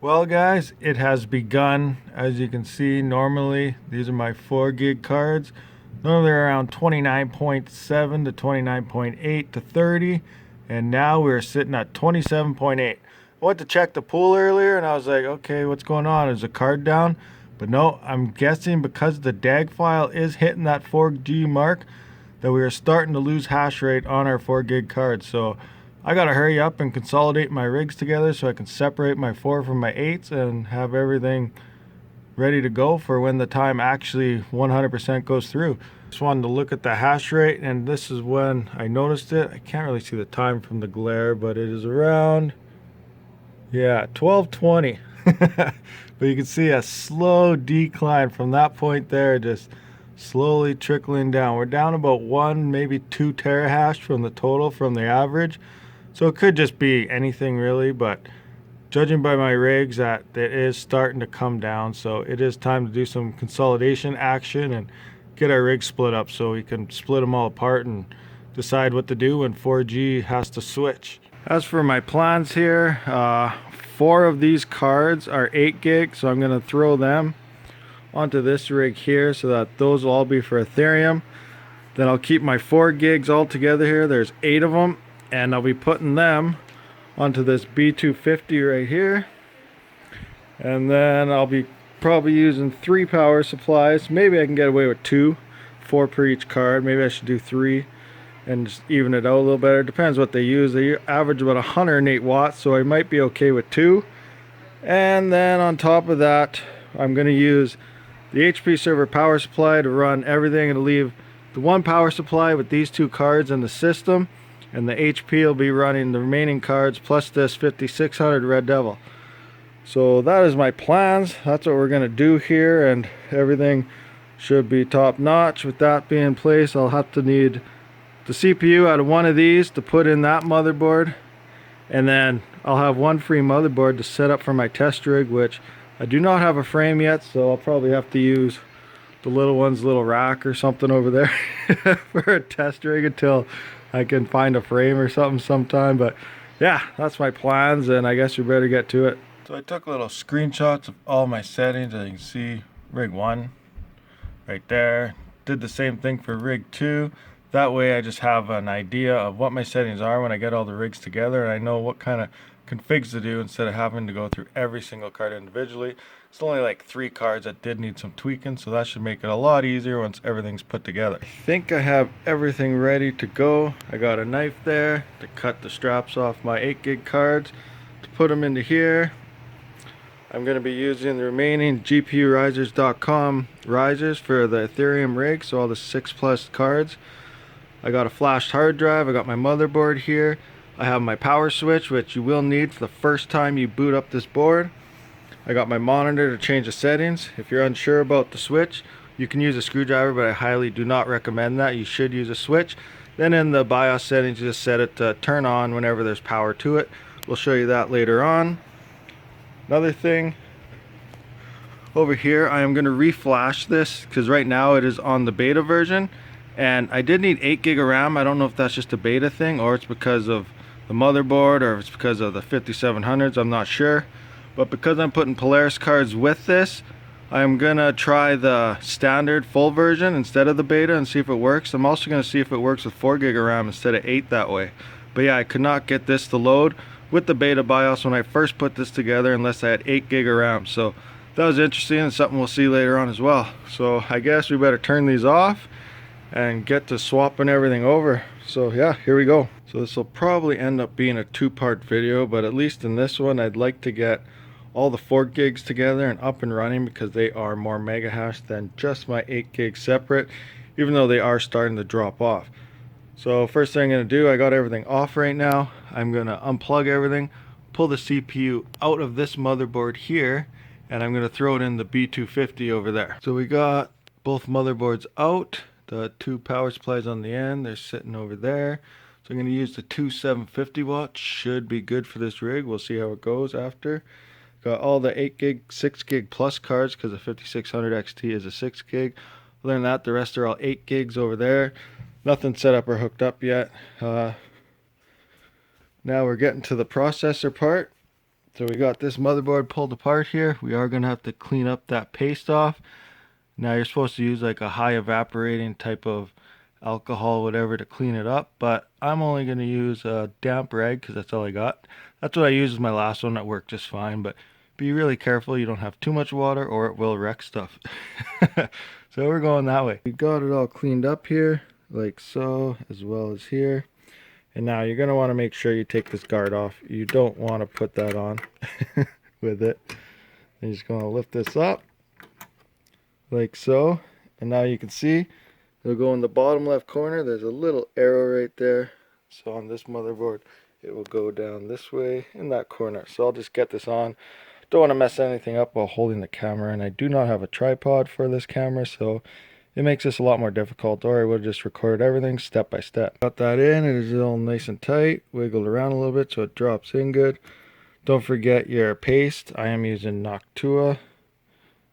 Well guys, it has begun. As you can see, normally these are my 4 gig cards. Normally they're around 29.7 to 29.8 to 30, and now we're sitting at 27.8. I went to check the pool earlier and I was like, okay, what's going on? Is the card down? But no, I'm guessing because the DAG file is hitting that 4G mark that we are starting to lose hash rate on our 4 gig cards. So I gotta hurry up and consolidate my rigs together so I can separate my 4 from my 8s and have everything ready to go for when the time actually 100% goes through. Just wanted to look at the hash rate, and this is when I noticed it. I can't really see the time from the glare, but it is around, yeah, 12:20. But you can see a slow decline from that point there, just slowly trickling down. We're down about 1, maybe 2 terahash from the total, from the average. So it could just be anything really, but judging by my rigs, that it is starting to come down. So it is time to do some consolidation action and get our rigs split up so we can split them all apart and decide what to do when 4G has to switch. As for my plans here, 4 of these cards are 8 gig, so I'm going to throw them onto this rig here so that those will all be for Ethereum. Then I'll keep my 4 gigs all together here. There's 8 of them, and I'll be putting them onto this B250 right here. And then I'll be probably using 3 power supplies. Maybe I can get away with 2, 4 per each card. Maybe I should do 3 and just even it out a little better. Depends what they use. They average about 108 watts, so I might be okay with 2. And then on top of that, I'm going to use the HP server power supply to run everything, and leave the 1 power supply with these 2 cards in the system, and the HP will be running the remaining cards plus this 5600 Red Devil. So that is my plans. That's what we're going to do here, and everything should be top notch. With that being in place, I'll have to need the CPU out of one of these to put in that motherboard, and then I'll have 1 free motherboard to set up for my test rig, which I do not have a frame yet, so I'll probably have to use the little one's little rack or something over there for a test rig until I can find a frame or something sometime. But yeah, that's my plans, and I guess we better get to it. So I took little screenshots of all my settings. As you can see, rig 1 right there. Did the same thing for rig 2. That way I just have an idea of what my settings are when I get all the rigs together, and I know what kind of configs to do instead of having to go through every single card individually. It's only like 3 cards that did need some tweaking, so that should make it a lot easier once everything's put together. I think I have everything ready to go. I got a knife there to cut the straps off my 8 gig cards to put them into here. I'm going to be using the remaining GPUrisers.com risers for the Ethereum rig, so all the 6+ cards. I got a flashed hard drive. I got my motherboard here. I have my power switch, which you will need for the first time you boot up this board. I got my monitor to change the settings. If you're unsure about the switch, you can use a screwdriver, but I highly do not recommend that. You should use a switch. Then in the BIOS settings, you just set it to turn on whenever there's power to it. We'll show you that later on. Another thing, over here, I am going to reflash this because right now it is on the beta version. And I did need 8 gig of RAM. I don't know if that's just a beta thing or it's because of the motherboard or if it's because of the 5700s. I'm not sure. But because I'm putting Polaris cards with this, I'm gonna try the standard full version instead of the beta and see if it works. I'm also gonna see if it works with 4 gig of RAM instead of 8 that way. But yeah, I could not get this to load with the beta BIOS when I first put this together unless I had 8 gig of RAM. So that was interesting and something we'll see later on as well. So I guess we better turn these off and get to swapping everything over. So yeah, here we go. So this will probably end up being a 2-part video, but at least in this one I'd like to get all the 4 gigs together and up and running because they are more mega hash than just my 8 gig separate, even though they are starting to drop off. So first thing I'm going to do, I got everything off right now. I'm going to unplug everything, pull the CPU out of this motherboard here, and I'm going to throw it in the B250 over there. So we got both motherboards out. The 2 power supplies on the end, they're sitting over there. So I'm going to use the 2 750 watts. Should be good for this rig. We'll see how it goes after. Got all the 8 gig, 6 gig plus cards because the 5600 XT is a 6 gig. Other than that, the rest are all 8 gigs over there. Nothing set up or hooked up yet. Now we're getting to the processor part. So we got this motherboard pulled apart here. We are going to have to clean up that paste off. Now you're supposed to use like a high evaporating type of alcohol, whatever, to clean it up. But I'm only going to use a damp rag because that's all I got. That's what I used as my last one. That worked just fine. But be really careful you don't have too much water or it will wreck stuff. So we're going that way. We got it all cleaned up here like so, as well as here. And now you're going to want to make sure you take this guard off. You don't want to put that on with it. You're just going to lift this up like so. And now you can see it'll go in the bottom left corner. There's a little arrow right there. So on this motherboard, it will go down this way in that corner. So I'll just get this on. Don't want to mess anything up while holding the camera. And I do not have a tripod for this camera, so it makes this a lot more difficult, or I would have just recorded everything step by step. Got that in, it is all nice and tight. Wiggled around a little bit so it drops in good. Don't forget your paste. I am using Noctua,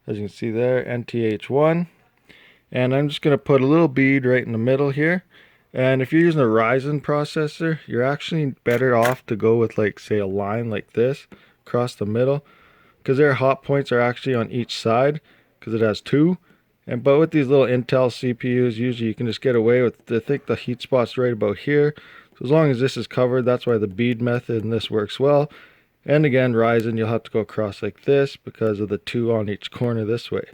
as you can see there, NTH1. And I'm just going to put a little bead right in the middle here. And if you're using a Ryzen processor, you're actually better off to go with, like, say, a line like this across the middle, because their hot points are actually on each side, because it has two. But with these little Intel CPUs, usually you can just get away with, I think the heat spot's right about here. So as long as this is covered, that's why the bead method and this works well. And again, Ryzen, you'll have to go across like this because of the two on each corner this way.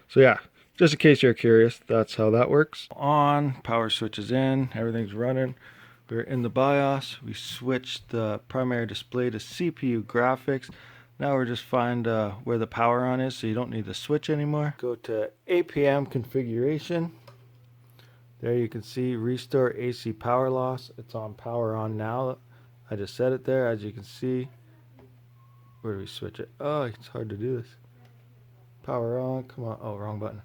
So yeah, just in case you're curious, that's how that works. On, power switch is in, everything's running. We're in the BIOS. We switched the primary display to CPU graphics. Now we're just find where the power on is, so you don't need the switch anymore. Go to APM configuration. There you can see restore AC power loss. It's on power on now. I just set it there. As you can see, where do we switch it? Oh, it's hard to do this. Power on, come on. Oh, wrong button.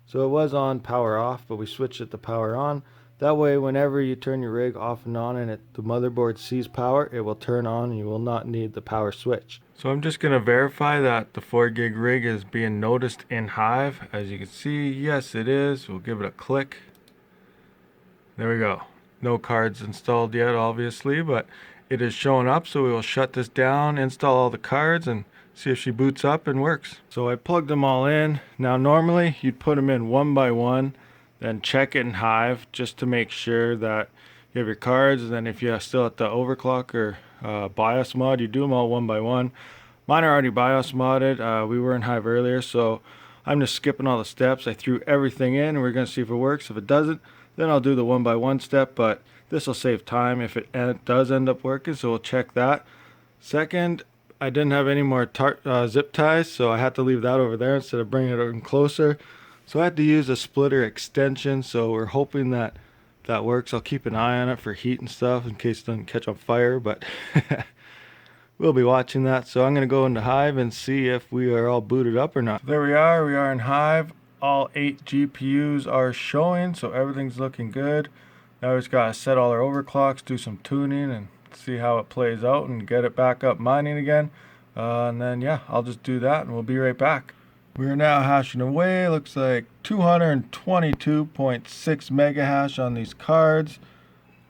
So it was on power off, but we switched it to power on. That way, whenever you turn your rig off and on and the motherboard sees power, it will turn on and you will not need the power switch. So I'm just going to verify that the 4 gig rig is being noticed in Hive. As you can see, yes it is. We'll give it a click. There we go. No cards installed yet, obviously, but it is showing up. So we will shut this down, install all the cards, and see if she boots up and works. So I plugged them all in. Now normally you'd put them in one by one, then check it in Hive just to make sure that you have your cards. And then if you're still at the overclock or BIOS mod, you do them all one by one. Mine are already BIOS modded. We were in Hive earlier, so I'm just skipping all the steps. I threw everything in and we're going to see if it works. If it doesn't, then I'll do the one by one step, but this will save time if it does end up working, so we'll check that. Second, I didn't have any more zip ties, so I had to leave that over there instead of bringing it in closer. So I had to use a splitter extension, so we're hoping that that works. I'll keep an eye on it for heat and stuff in case it doesn't catch on fire, but we'll be watching that. So I'm going to go into Hive and see if we are all booted up or not. There we are in Hive. All 8 GPUs are showing, so everything's looking good. Now we just got to set all our overclocks, do some tuning, and see how it plays out and get it back up mining again. And then, yeah, I'll just do that and we'll be right back. We are now hashing away. Looks like 222.6 mega hash on these cards.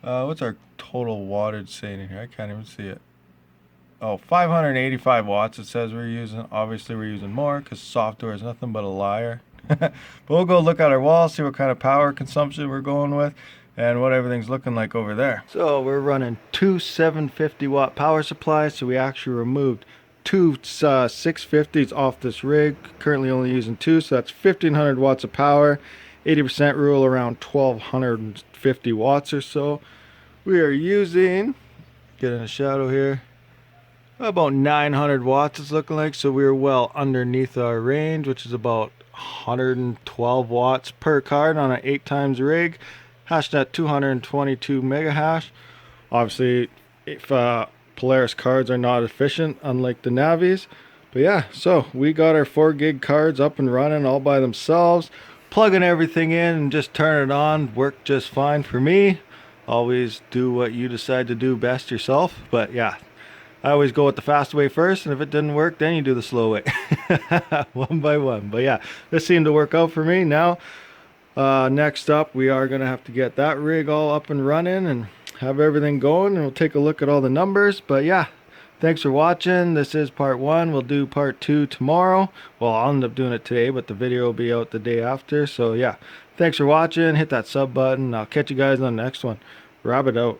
What's our total wattage saying in here? I can't even see it. Oh, 585 watts it says we're using. Obviously we're using more because software is nothing but a liar. But we'll go look at our wall, see what kind of power consumption we're going with and what everything's looking like over there. So we're running two 750 watt power supplies. So we actually removed two 650s off this rig. Currently only using two, so that's 1500 watts of power. 80% rule around 1250 watts or so. We are using, get in a shadow here, about 900 watts it's looking like, so we're well underneath our range, which is about 112 watts per card on an 8 times rig, hashed at 222 mega hash. Obviously, if Polaris cards are not efficient, unlike the Navis. But yeah, so we got our 4 gig cards up and running all by themselves. Plugging everything in and just turn it on worked just fine for me. Always do what you decide to do best yourself. But yeah, I always go with the fast way first, and if it didn't work, then you do the slow way. One by one. But yeah, this seemed to work out for me. Now, next up, we are going to have to get that rig all up and running and have everything going, and we'll take a look at all the numbers. But yeah, Thanks for watching. This is part 1. We'll do part 2 tomorrow. Well, I'll end up doing it today, but the video will be out the day after. So yeah, thanks for watching. Hit that sub button. I'll catch you guys on the next one. Rabid out.